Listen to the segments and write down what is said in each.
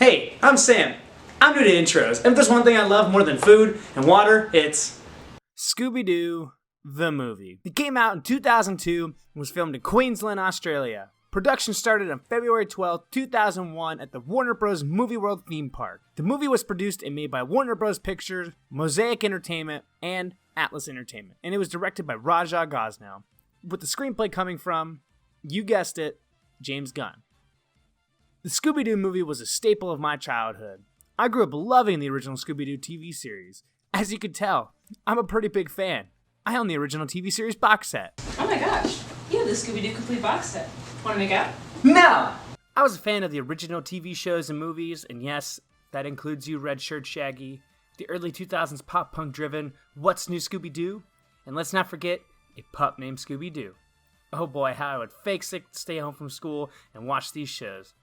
Hey, I'm Sam. I'm new to intros, and if there's one thing I love more than food and water, it's Scooby Doo, the movie. It came out in 2002 and was filmed in Queensland, Australia. Production started on February 12, 2001 at the Warner Bros. Movie World theme park. The movie was produced and made by Warner Bros. Pictures, Mosaic Entertainment, and Atlas Entertainment. And it was directed by Raja Gosnell, with the screenplay coming from, you guessed it, James Gunn. The Scooby Doo movie was a staple of my childhood. I grew up loving the original Scooby Doo TV series. As you could tell, I'm a pretty big fan. I own the original TV series box set. Oh my gosh, you have the Scooby Doo complete box set. Want to make out? no! I was a fan of the original TV shows and movies, and yes, that includes you, Red Shirt Shaggy, the early 2000s pop-punk driven What's New Scooby Doo, and let's not forget a pup named Scooby Doo. Oh boy, how I would fake sick to stay home from school and watch these shows.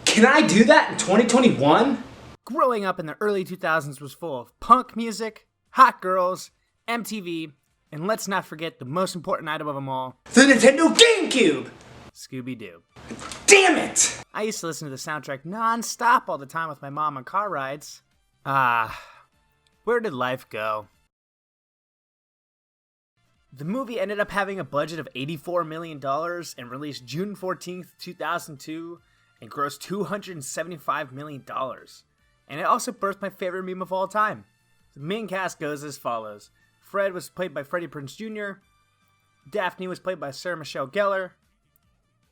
Can I do that in 2021? Growing up in the early 2000s was full of punk music, hot girls, MTV, and let's not forget the most important item of them all, The Nintendo GameCube! Scooby-Doo. Damn it! I used to listen to the soundtrack non-stop all the time with my mom on car rides. Where did life go? The movie ended up having a budget of $84 million and released June 14th, 2002, and grossed $275 million. And it also birthed my favorite meme of all time. The main cast goes as follows. Fred was played by Freddie Prinze Jr., Daphne was played by Sarah Michelle Gellar,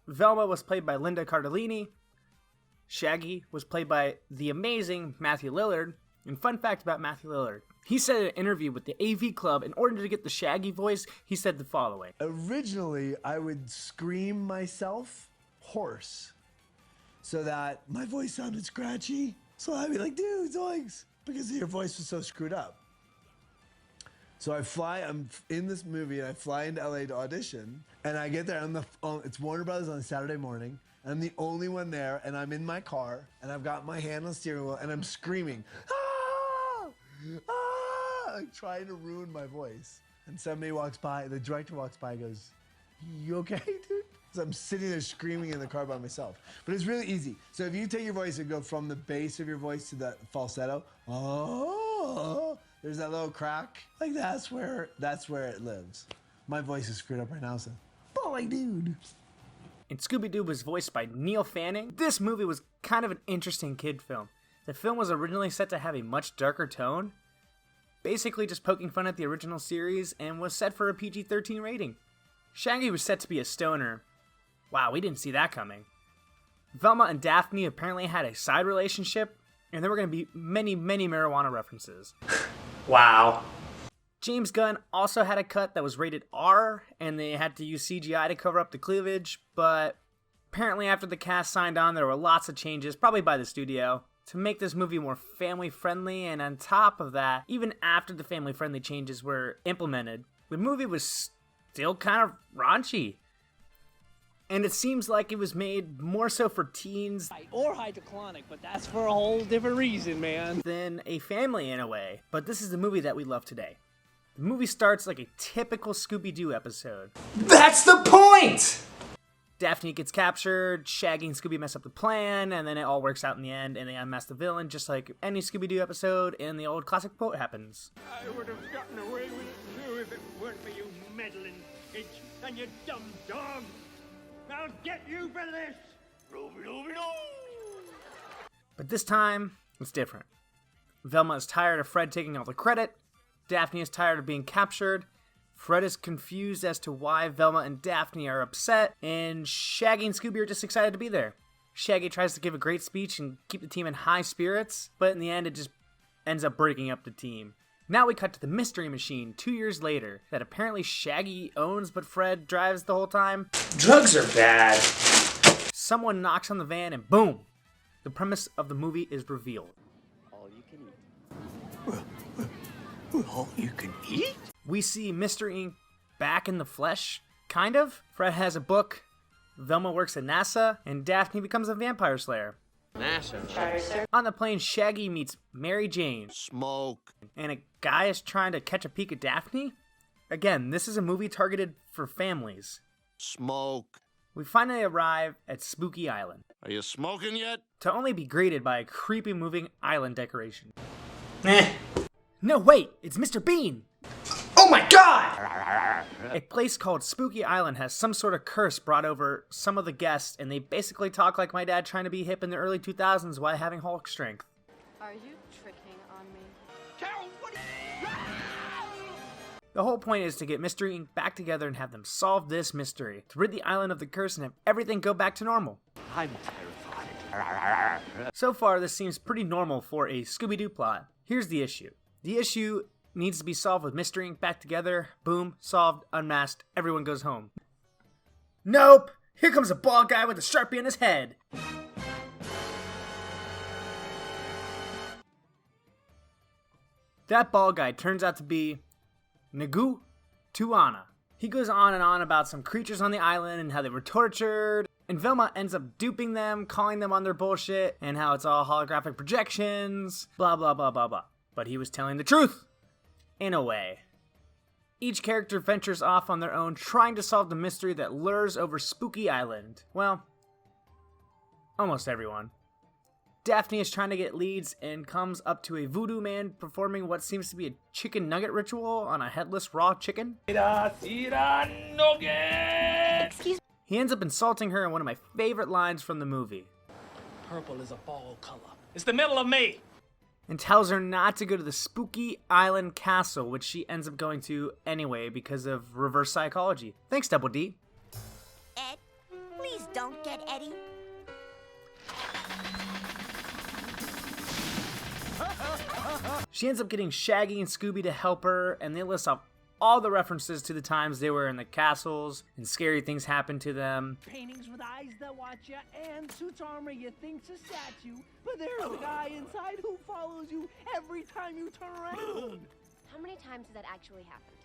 Velma was played by Linda Cardellini, Shaggy was played by the amazing Matthew Lillard, and fun fact about Matthew Lillard, he said in an interview with the AV Club, in order to get the Shaggy voice, he said the following. Originally, I would scream myself hoarse so that my voice sounded scratchy. So I'd be like, dude, zoinks, because your voice was so screwed up. So I'm in this movie and I fly into LA to audition, and I get there it's Warner Brothers on a Saturday morning, and I'm the only one there, and I'm in my car, and I've got my hand on the steering wheel, and I'm screaming, ah! Ah! Like trying to ruin my voice. And somebody walks by, the director walks by and goes, you okay, dude? So I'm sitting there screaming in the car by myself. But it's really easy. So if you take your voice and go from the bass of your voice to the falsetto, oh, there's that little crack. Like that's where it lives. My voice is screwed up right now, so boy, dude. And Scooby-Doo was voiced by Neil Fanning. This movie was kind of an interesting kid film. The film was originally set to have a much darker tone, basically just poking fun at the original series, and was set for a PG-13 rating. Shaggy was set to be a stoner. Wow, we didn't see that coming. Velma and Daphne apparently had a side relationship, and there were going to be many, many marijuana references. Wow. James Gunn also had a cut that was rated R, and they had to use CGI to cover up the cleavage, but apparently after the cast signed on, there were lots of changes, probably by the studio, to make this movie more family-friendly, and on top of that, even after the family-friendly changes were implemented, the movie was still kind of raunchy. And it seems like it was made more so for teens or hydrochlonic, but that's for a whole different reason, man. Than a family in a way. But this is the movie that we love today. The movie starts like a typical Scooby-Doo episode. That's the point! Daphne gets captured, Shaggy and Scooby mess up the plan, and then it all works out in the end, and they unmask the villain, just like any Scooby-Doo episode in the old classic quote happens. I would have gotten away with it too if it weren't for you meddling bitch and you dumb dog. I'll get you for this! But this time, it's different. Velma is tired of Fred taking all the credit, Daphne is tired of being captured, Fred is confused as to why Velma and Daphne are upset, and Shaggy and Scooby are just excited to be there. Shaggy tries to give a great speech and keep the team in high spirits, but in the end it just ends up breaking up the team. Now we cut to the Mystery Machine 2 years later that apparently Shaggy owns but Fred drives the whole time. Drugs are bad. Someone knocks on the van and boom! The premise of the movie is revealed. All you can eat. All you can eat? We see Mr. Inc. back in the flesh, kind of. Fred has a book, Velma works at NASA, and Daphne becomes a vampire slayer. NASA. On the plane, Shaggy meets Mary Jane. Smoke. And a guy is trying to catch a peek at Daphne? Again, this is a movie targeted for families. Smoke. We finally arrive at Spooky Island. Are you smoking yet? To only be greeted by a creepy moving island decoration. Eh. No, wait, it's Mr. Bean! Oh my god! A place called Spooky Island has some sort of curse brought over some of the guests, and they basically talk like my dad trying to be hip in the early 2000s while having Hulk strength. Are you tricking on me? Carol, what? The whole point is to get Mystery Inc. back together and have them solve this mystery, to rid the island of the curse and have everything go back to normal. I'm terrified. So far, this seems pretty normal for a Scooby Doo plot. Here's the issue. The issue needs to be solved with Mystery Inc. back together. Boom, solved, unmasked, everyone goes home. Nope! Here comes a bald guy with a Sharpie on his head! That bald guy turns out to be Nagu Tuana. He goes on and on about some creatures on the island and how they were tortured, and Velma ends up duping them, calling them on their bullshit, and how it's all holographic projections, blah blah blah blah blah. But he was telling the truth! In a way. Each character ventures off on their own, trying to solve the mystery that lures over Spooky Island. Well, almost everyone. Daphne is trying to get leads and comes up to a voodoo man performing what seems to be a chicken nugget ritual on a headless raw chicken. He ends up insulting her in one of my favorite lines from the movie. Purple is a fall color. It's the middle of May. And tells her not to go to the Spooky Island Castle, which she ends up going to anyway because of reverse psychology. Thanks, Double D. Ed, please don't get Eddie. She ends up getting Shaggy and Scooby to help her, and they list off all the references to the times they were in the castles and scary things happened to them. Paintings with eyes that watch you and suits armor you think's a statue, but there's a guy inside who follows you every time you turn around. How many times has that actually happened?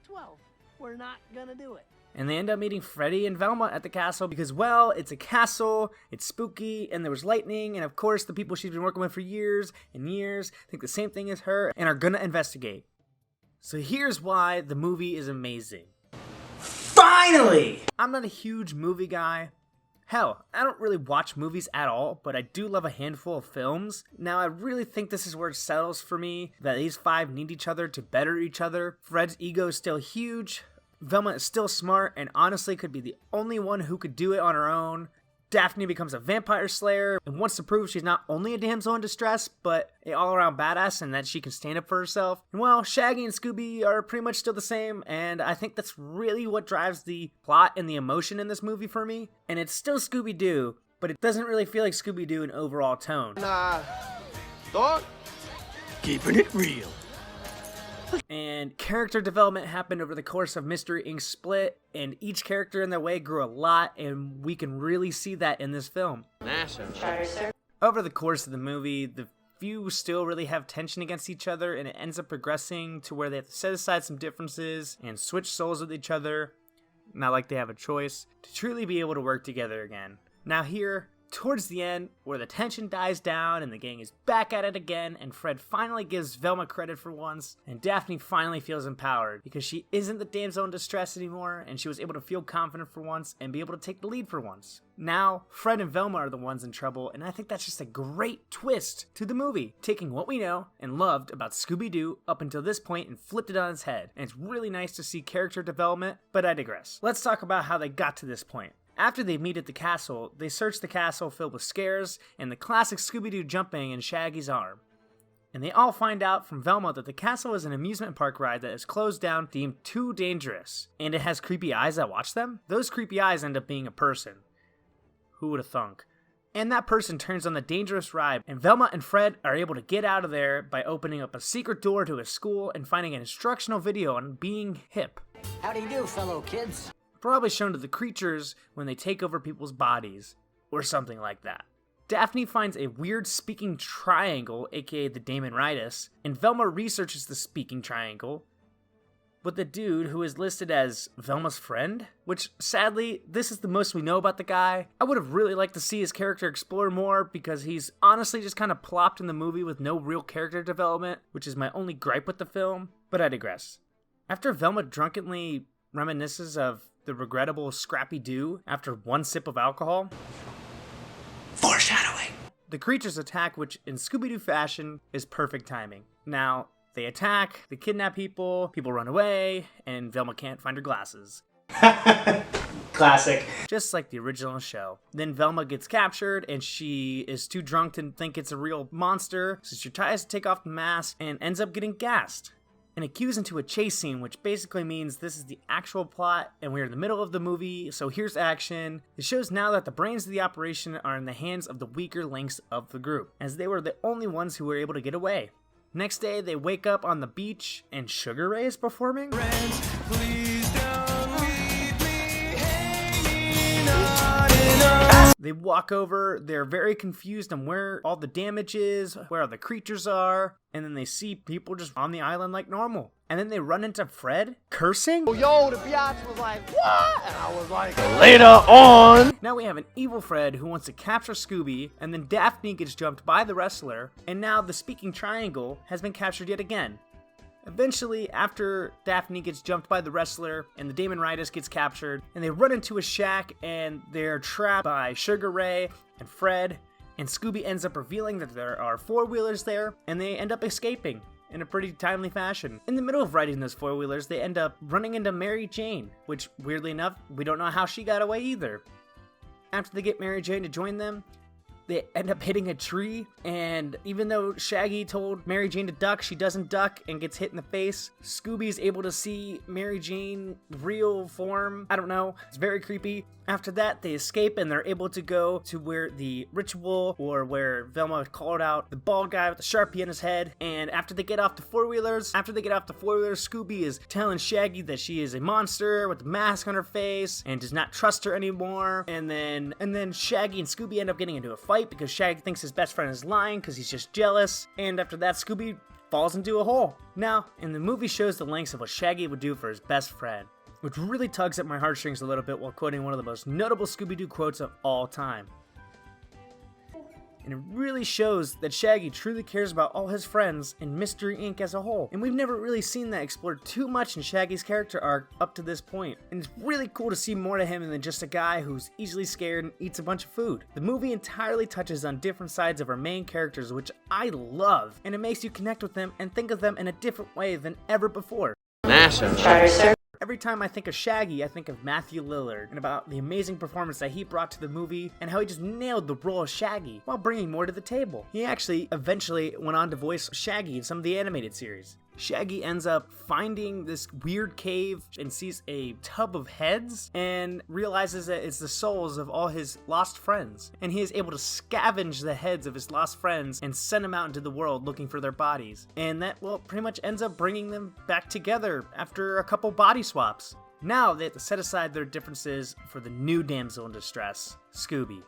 12. We're not gonna do it. And they end up meeting Freddy and Velma at the castle because, well, it's a castle, it's spooky, and there was lightning, and of course the people she's been working with for years and years think the same thing as her and are gonna investigate. So here's why the movie is amazing. Finally! I'm not a huge movie guy. Hell, I don't really watch movies at all, but I do love a handful of films. Now, I really think this is where it settles for me, that these five need each other to better each other. Fred's ego is still huge. Velma is still smart and honestly could be the only one who could do it on her own. Daphne becomes a vampire slayer and wants to prove she's not only a damsel in distress, but an all-around badass and that she can stand up for herself. And well, Shaggy and Scooby are pretty much still the same, and I think that's really what drives the plot and the emotion in this movie for me. And it's still Scooby Doo, but it doesn't really feel like Scooby Doo in overall tone. Dog? Keeping it real. And character development happened over the course of Mystery Inc.'s split, and each character in their way grew a lot, and we can really see that in this film. Over the course of the movie, the few still really have tension against each other, and it ends up progressing to where they have to set aside some differences and switch souls with each other, not like they have a choice, to truly be able to work together again. Now here, towards the end, where the tension dies down and the gang is back at it again, and Fred finally gives Velma credit for once, and Daphne finally feels empowered because she isn't the damsel in distress anymore, and she was able to feel confident for once and be able to take the lead for once. Now, Fred and Velma are the ones in trouble, and I think that's just a great twist to the movie, taking what we know and loved about Scooby-Doo up until this point and flipped it on its head. And it's really nice to see character development, but I digress. Let's talk about how they got to this point. After they meet at the castle, they search the castle filled with scares and the classic Scooby-Doo jumping in Shaggy's arm. And they all find out from Velma that the castle is an amusement park ride that is closed down, deemed too dangerous. And it has creepy eyes that watch them? Those creepy eyes end up being a person. Who would have thunk? And that person turns on the dangerous ride, and Velma and Fred are able to get out of there by opening up a secret door to a school and finding an instructional video on being hip. How do you do, fellow kids? Probably shown to the creatures when they take over people's bodies, or something like that. Daphne finds a weird speaking triangle, aka the Damonitis, and Velma researches the speaking triangle with the dude who is listed as Velma's friend, which sadly, this is the most we know about the guy. I would have really liked to see his character explore more because he's honestly just kind of plopped in the movie with no real character development, which is my only gripe with the film, but I digress. After Velma drunkenly reminisces of the regrettable Scrappy Doo after one sip of alcohol, Foreshadowing. The creatures attack, which in Scooby Doo fashion is perfect timing. Now, they attack, they kidnap people, people run away, and Velma can't find her glasses. Classic. Just like the original show. Then Velma gets captured and she is too drunk to think it's a real monster, so she tries to take off the mask and ends up getting gassed. And it cues into a chase scene, which basically means this is the actual plot and we're in the middle of the movie, so here's action. It shows now that the brains of the operation are in the hands of the weaker links of the group, as they were the only ones who were able to get away. Next day, they wake up on the beach and Sugar Ray is performing. They walk over, they're very confused on where all the damage is, where all the creatures are, and then they see people just on the island like normal. And then they run into Fred, cursing. Yo, the biatch was like, what? And I was like, later on. Now we have an evil Fred who wants to capture Scooby, and then Daphne gets jumped by the wrestler, and now the speaking triangle has been captured yet again. Eventually, after Daphne gets jumped by the wrestler and the Damon Ridus gets captured, and they run into a shack and they're trapped by Sugar Ray and Fred, and Scooby ends up revealing that there are four-wheelers there, and they end up escaping in a pretty timely fashion. In the middle of riding those four-wheelers, they end up running into Mary Jane, which, weirdly enough, we don't know how she got away either. After they get Mary Jane to join them, they end up hitting a tree, and even though Shaggy told Mary Jane to duck, she doesn't duck and gets hit in the face. Scooby's able to see Mary Jane real form. I don't know. It's very creepy. After that, they escape and they're able to go to where the ritual, or where Velma called out the bald guy with the Sharpie in his head. And after they get off the four-wheelers, Scooby is telling Shaggy that she is a monster with a mask on her face and does not trust her anymore. And then Shaggy and Scooby end up getting into a fight because Shaggy thinks his best friend is lying because he's just jealous. And after that, Scooby falls into a hole. Now, in the movie shows the lengths of what Shaggy would do for his best friend, which really tugs at my heartstrings a little bit while quoting one of the most notable Scooby-Doo quotes of all time. And it really shows that Shaggy truly cares about all his friends and Mystery Inc. as a whole. And we've never really seen that explored too much in Shaggy's character arc up to this point. And it's really cool to see more to him than just a guy who's easily scared and eats a bunch of food. The movie entirely touches on different sides of our main characters, which I love. And it makes you connect with them and think of them in a different way than ever before. Every time I think of Shaggy, I think of Matthew Lillard and about the amazing performance that he brought to the movie and how he just nailed the role of Shaggy while bringing more to the table. He actually eventually went on to voice Shaggy in some of the animated series. Shaggy ends up finding this weird cave and sees a tub of heads and realizes that it's the souls of all his lost friends. And he is able to scavenge the heads of his lost friends and send them out into the world looking for their bodies. And that, well, pretty much ends up bringing them back together after a couple body swaps. Now they have to set aside their differences for the new damsel in distress, Scooby.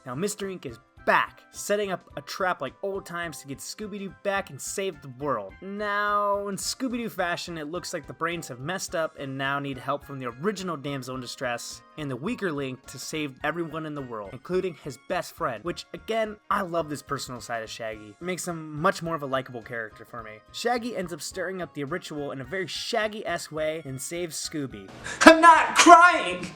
Now Mr. Inc. is back, setting up a trap like old times to get Scooby-Doo back and save the world. Now, in Scooby-Doo fashion, it looks like the brains have messed up and now need help from the original damsel in distress and the weaker link to save everyone in the world, including his best friend, which, again, I love this personal side of Shaggy. It makes him much more of a likable character for me. Shaggy ends up stirring up the ritual in a very Shaggy-esque way and saves Scooby. I'm not crying!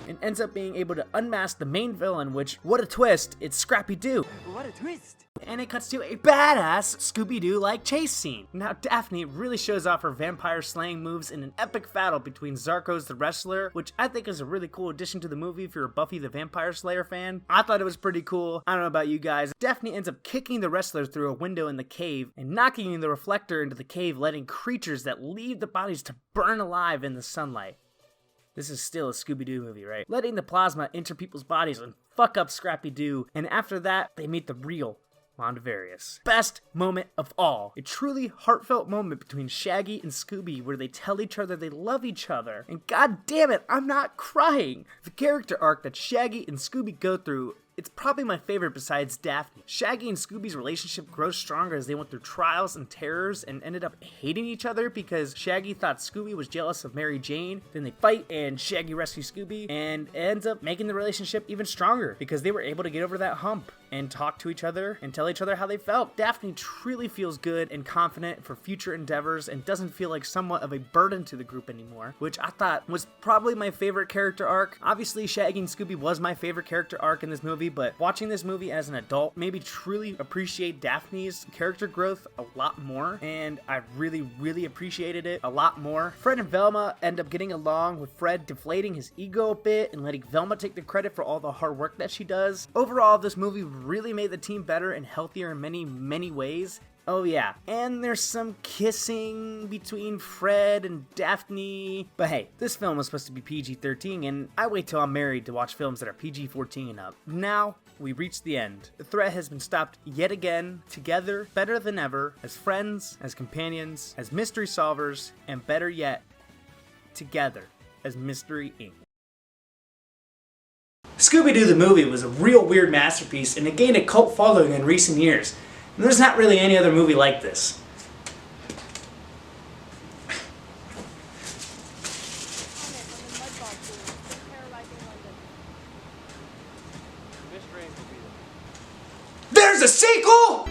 And ends up being able to unmask the main villain, which, what a twist, it's Scrappy Doo. What a twist. And it cuts to a badass Scooby-Doo-like chase scene. Now Daphne really shows off her vampire slaying moves in an epic battle between Zarkos the Wrestler, which I think is a really cool addition to the movie if you're a Buffy the Vampire Slayer fan. I thought it was pretty cool. I don't know about you guys. Daphne ends up kicking the wrestler through a window in the cave and knocking the reflector into the cave, letting creatures that leave the bodies to burn alive in the sunlight. This is still a Scooby-Doo movie, right? Letting the plasma enter people's bodies and fuck up Scrappy Doo, and after that, they meet the real Mondavarius. Best moment of all. A truly heartfelt moment between Shaggy and Scooby where they tell each other they love each other. And god damn it, I'm not crying! The character arc that Shaggy and Scooby go through it's probably my favorite besides Daphne. Shaggy and Scooby's relationship grows stronger as they went through trials and terrors and ended up hating each other because Shaggy thought Scooby was jealous of Mary Jane. Then they fight and Shaggy rescues Scooby and ends up making the relationship even stronger because they were able to get over that hump and talk to each other and tell each other how they felt. Daphne truly feels good and confident for future endeavors and doesn't feel like somewhat of a burden to the group anymore, which I thought was probably my favorite character arc. Obviously, Shaggy and Scooby was my favorite character arc in this movie, but watching this movie as an adult made me truly appreciate Daphne's character growth a lot more, and I really appreciated it a lot more. Fred and Velma end up getting along, with Fred deflating his ego a bit and letting Velma take the credit for all the hard work that she does. Overall, this movie really made the team better and healthier in many ways. Oh yeah, and there's some kissing between Fred and Daphne. But hey, this film was supposed to be PG-13, and I wait till I'm married to watch films that are PG-14 and up. Now, we reach the end. The threat has been stopped yet again, together, better than ever, as friends, as companions, as mystery solvers, and better yet, together, as Mystery Inc. Scooby Doo the movie was a real weird masterpiece and it gained a cult following in recent years. And there's not really any other movie like this. There's a sequel?!